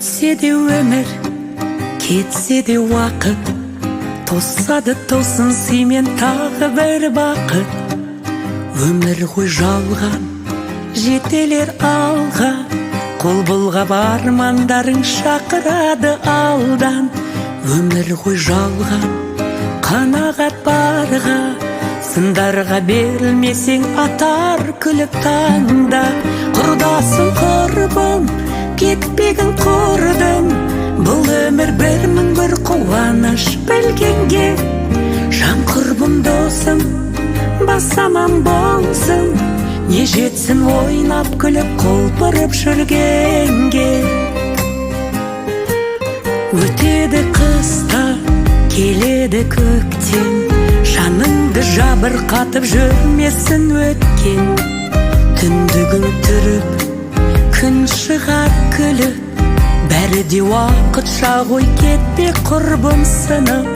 Өтсе де өмір, кетсе де уақыт, тосады тосын сыймен тағы бір бақыт. Өмір ғой жалған, жетелер алға, қол бұлғап армандарың шақырады алдан. Өмір ғой жалған, қанағат барға, сындарға берілмесең атар күліп таңда. Құрдасың құрбым, кетпегін құрдым, бұл өмір бір мың бір қуаныш білгенге. Жан құрбым досым, басаман болсын, не жетсін ойнап күліп құлпырып жүргенге. Өтеді қыста, келеді көктем, жаныңды жабырқатып жүрмесін өткен. Түндігін түріп, күн шығар күліп, бәрі де уақытша ғой, кетпе құрбым сынып.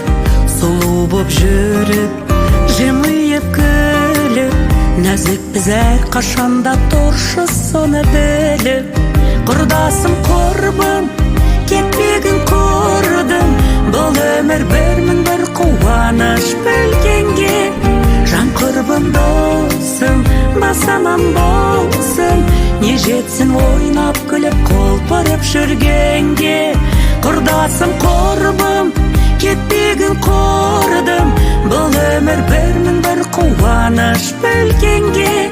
Сұлу боп жүріп, жымиып күліп, нәзікпіз әрқашанда, тұршы соны біліп. Құрдасым құрбым, кетпегін құрдым, бұл өмір бір мың бір қуаныш білгенге. Жан құрбым досым, басаман болсын, не жетсін ойнап күліп құлпырып жүргенге. Құрдасым құрбым, кетпегін құрдым, бұл өмір бір мың бір қуаныш білгенге.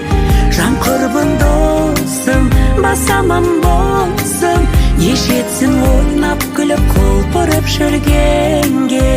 Жан құрбым досым, басаман болсын, не жетсін ойнап күліп құлпырып жүргенге.